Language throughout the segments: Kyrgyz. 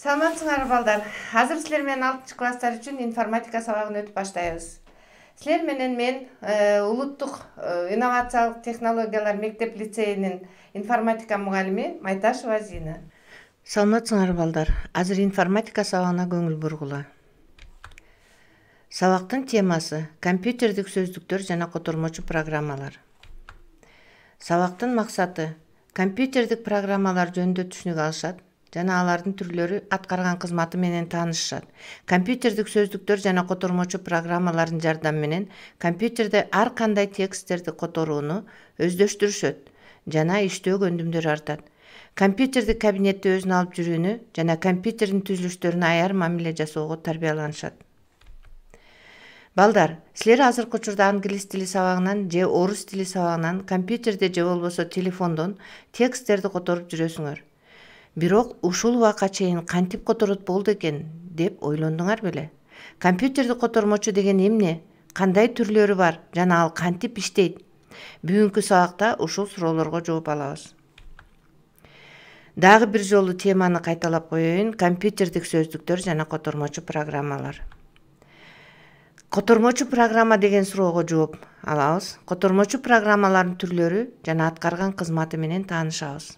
Саламатсыңарбы балдар. Азыр силер менен 6 класстар үчүн информатика сабагын өтүп баштайбыз. Силер менен мен улуттук инновациялык технологиялар мектеп лицейинин информатика мугалими Майташева Зина. Саламатсыңарбы балдар. Азыр информатика сабагына көңүл бургула. Сабактын темасы компьютердик сөздүктөр жана котормочу программалар. Сабактын максаты компьютердик программалар жөнүндө түшүнүк алышат жана алардын түрлөрү аткарган кызматы менен таанышышат. Компьютердик сөздүктөр жана котормочу программалардын жардамы менен компьютерде ар кандай тексттерди которууну өздөштүрүшөт жана иштөө көндүмдөрү артат. Компьютердик кабинетте өзүн алып жүрүүнү жана компьютердин түзүлүштөрүнө аяр мамиле жасоого тарбияланышат. Балдар, силер азыркы учурда англис тили сабагынан же орус тили сабагынан компьютерде же болбосо телефондон тексттерди которуп жүрөсүңөр. Бирок ушул убакка чейин кантип которот болду экен деп ойлондуңар беле? Компьютерди котормочу деген эмне? Кандай түрлөрү бар жана ал кантип иштейт? Бүгүнкү сабакта ушул суроолорго жооп алабыз. Дагы бир жолу теманы кайталап коеюн: компьютердик сөздүктөр жана котормочу программалар. Котормочу программа деген суроого жооп алабыз. Котормочу программалардын түрлөрү жана аткарган кызматы менен таанышабыз.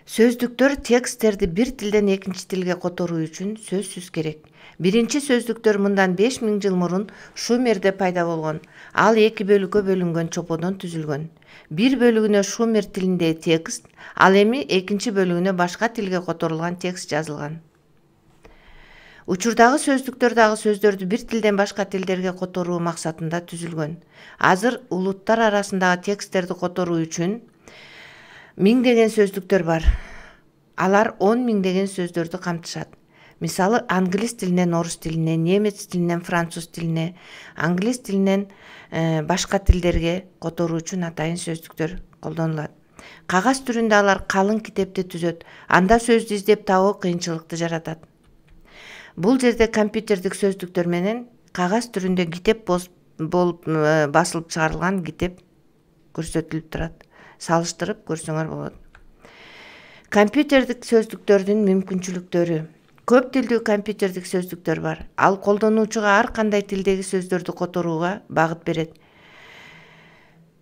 Сөздүктөр тексттерди бир тилден экинчи тилге которуу үчүн сөзсүз керек. Биринчи сөздүктөр мындан 5000 жыл мурун Шумерде пайда болгон. Ал 2 бөлүккө бөлүнгөн чоподон түзүлгөн. Бир бөлүгүнө Шумер тилиндеги текст, ал эми экинчи бөлүгүнө башка тилге которулган текст жазылган. Учурдагы сөздүктөр дагы сөздөрдү бир тилден башка тилдерге которуу максатында түзүлгөн. Азыр улуттар арасындагы тексттерди которуу үчүн миңдеген сөздүктөр бар. Алар 10 миңдеген сөздөрдү камтышат. Мисалы, англис тилинен орус тилине, немец тилинен француз тилине, англис тилинен башка тилдерге которуу үчүн атайын сөздүктөр колдонулат. Кагаз түрүндө алар калың китепти түзөт. Анда сөздү издеп табуу кыйынчылыкты жаратат. Бул жерде компьютердик сөздүктөр менен кагаз түрүндө китеп болуп басылып чыгарылган китеп көрсөтүлүп турат. Салыштырып көрсөңөр болот. Компьютердик сөздүктөрдүн мүмкүнчүлүктөрү. Көп тилдүү компьютердик сөздүктөр бар. Ал колдонуучуга ар кандай тилдеги сөздөрдү которууга багыт берет.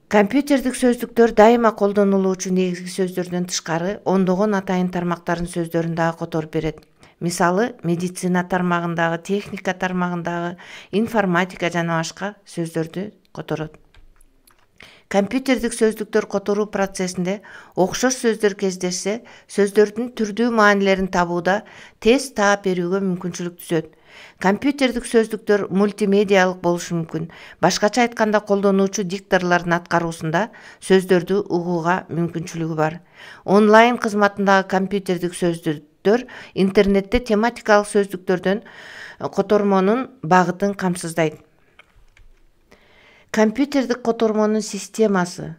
Компьютердик сөздүктөр дайыма колдонулуучу негизги сөздөрдөн тышкары ондогон атайын тармактардын сөздөрүн дагы которуп берет. Мисалы, медицина тармагындагы, техника тармагындагы, информатика жана башка сөздөрдү которот. Компьютердик сөздүктөр которуу процессинде окшош сөздөр кездешсе, сөздөрдүн түрдүү маанилерин табууда тез таап берүүгө мүмкүнчүлүк түзөт. Компьютердик сөздүктөр мультимедиалык болушу мүмкүн. Башкача айтканда, колдонуучу дикторлордун аткаруусунда сөздөрдү угууга мүмкүнчүлүгү бар. Онлайн кызматындагы компьютердик сөздүктөр интернетте тематикалык сөздүктөрдөн котормонун багытын камсыздайт. Компьютердик котормонун системасы.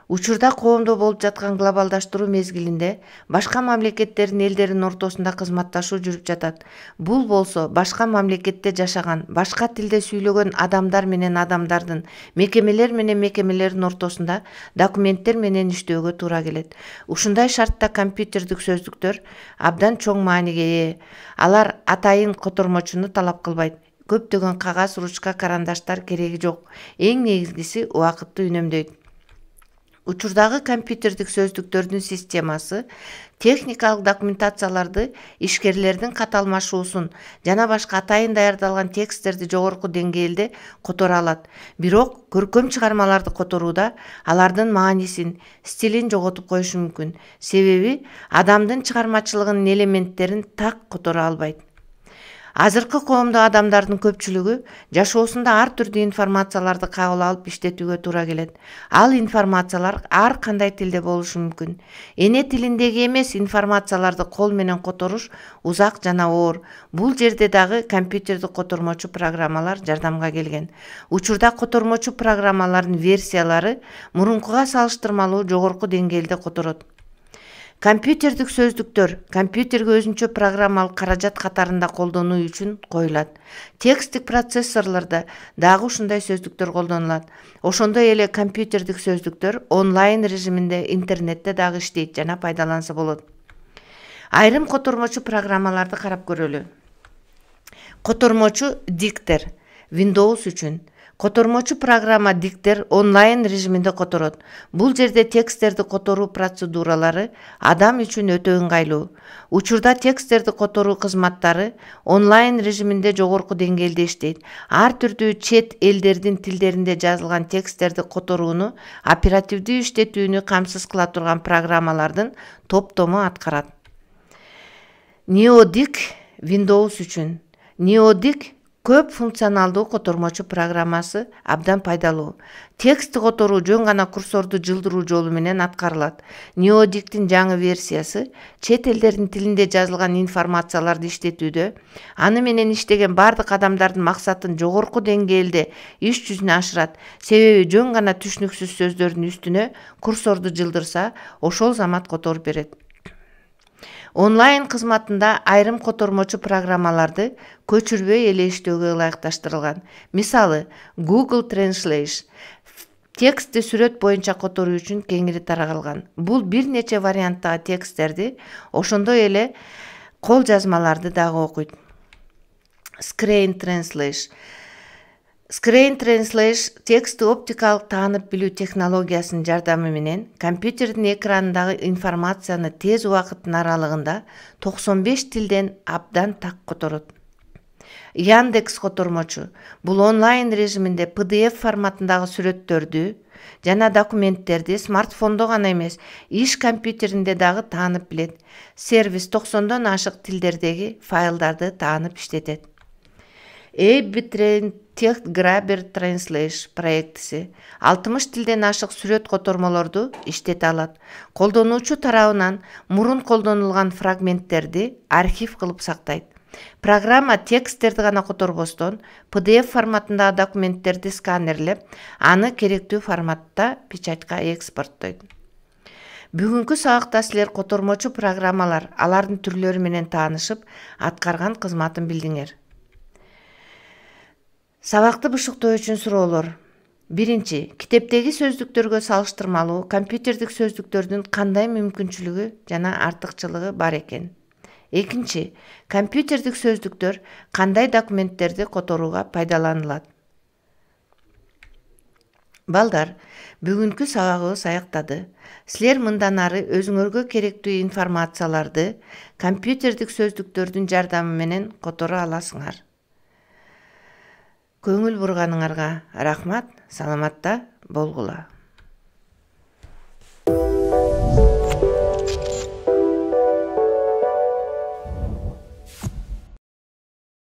Учурда коомдо болуп жаткан глобалдаштыруу мезгилинде башка мамлекеттердин элдеринин ортосунда кызматташуу жүрүп жатат. Бул болсо башка мамлекетте жашаган, башка тилде сүйлөгөн адамдар менен адамдардын, мекемелер менен мекемелердин ортосунда документтер менен иштөөгө туура келет. Ушундай шартта компьютердик сөздүктөр абдан чоң мааниге ээ. Алар атайын котормочуну талап кылбайт. Көптөгөн кагаз, ручка, карандаштар кереги жок. Эң негизгиси убакытты үнөмдөйт. Учурдагы компьютердик сөздүктөрдүн системасы техникалык документацияларды, ишкерлердин каталмашуусун жана башка атайын даярдалган тексттерди жогорку деңгээлде которо алат. Бирок көркөм чыгармаларды которууда алардын маанисин, стилин жоготуп коюшу мүмкүн. Себеби адамдын чыгармачылыгынын элементтерин так которо албайт. Азыркы коомдо адамдардын көпчүлүгү жашоосунда ар түрдүү информацияларды кабыл алып иштетүүгө туура келет. Ал информациялар ар кандай тилде болушу мүмкүн. Эне тилиндеги эмес информацияларды кол менен которуш узак жана оор. Бул жерде дагы компьютердик котормочу программалар жардамга келген. Учурда котормочу программалардын версиялары мурункуга салыштырмалуу жогорку деңгээлде которот. Компьютердик сөздүктөр компьютерге өзүнчө программалык каражат катарында колдонуу үчүн коюлат. Тексттик процессорлордо дагы ушундай сөздүктөр колдонулат. Ошондой эле компьютердик сөздүктөр онлайн режиминде интернетте дагы иштейт жана пайдаланса болот. Айрым котормочу программаларды карап көрөлү. Котормочу диктер Windows үчүн. Котормочу программа диктер онлайн режиминде которот. Бул жерде тексттерди которуу процедуралары адам үчүн өтө ыңгайлуу. Учурда тексттерди которуу кызматтары онлайн режиминде жогорку деңгээлде иштейт. Ар түрдүү чет элдердин тилдеринде жазылган тексттерди которууну, оперативдүү иштетүүнү камсыз кыла турган программалардын топтому аткарат. Neodic Windows үчүн. Neodic көп функционалдуу котормочу программасы абдан пайдалуу. Текстти которуу жөн гана курсорду жылдыруу жолу менен аткарылат. Neodic'тин жаңы версиясы чет элдердин тилинде жазылган информацияларды иштетүүдө, аны менен иштеген бардык адамдардын максатын жогорку деңгээлде иш жүзүнө ашырат. Себеби жөн гана түшүнүксүз сөздөрдүн үстүнө курсорду жылдырса, ошол замат которуп берет. Онлайн кызматында айрым котормочу программаларды көчүрбөй эле иштөөгө ылайыкташтырылган. Мисалы, Google Translate текстти сүрөт боюнча которуу үчүн кеңири таралган. Бул бир нече варианттагы тексттерди, ошондой эле кол жазмаларды дагы окуйт. Screen Translate текстти оптикалык таанып билүү технологиясынын жардамы менен компьютердин экранындагы информацияны тез убакыттын аралыгында 95 тилден абдан так которот. Яндекс котормочу бул онлайн режиминде PDF форматындагы сүрөттөрдү жана документтерди смартфондо гана эмес, иш компьютеринде дагы таанып билет. Сервис 90дон ашык тилдердеги файлдарды таанып иштетет. Text Grabber Translate проектиси 60 тилден ашык сүрөт котормолорду иштете алат. Колдонуучу тарабынан мурун колдонулган фрагменттерди архив кылып сактайт. Программа тексттерди гана которбостон, PDF форматындагы документтерди сканерлеп, аны керектүү форматта печатька экспорттойт. Бүгүнкү сабакта силер котормочу программалар, алардын түрлөрү менен таанышып, аткарган кызматын билдиңер. Сабакты бышыктоо үчүн суроолор. Биринчи, китептеги сөздүктөргө салыштырмалуу компьютердик сөздүктөрдүн кандай мүмкүнчүлүгү жана артыкчылыгы бар экен? Экинчи, компьютердик сөздүктөр кандай документтерди которууга пайдаланылат? Балдар, бүгүнкү сабагыбыз аяктады. Силер мындан ары өзүңөргө керектүү информацияларды компьютердик сөздүктөрдүн жардамы менен которо аласыңар. Көңүл бурганыңарга рахмат, саламатта болгула.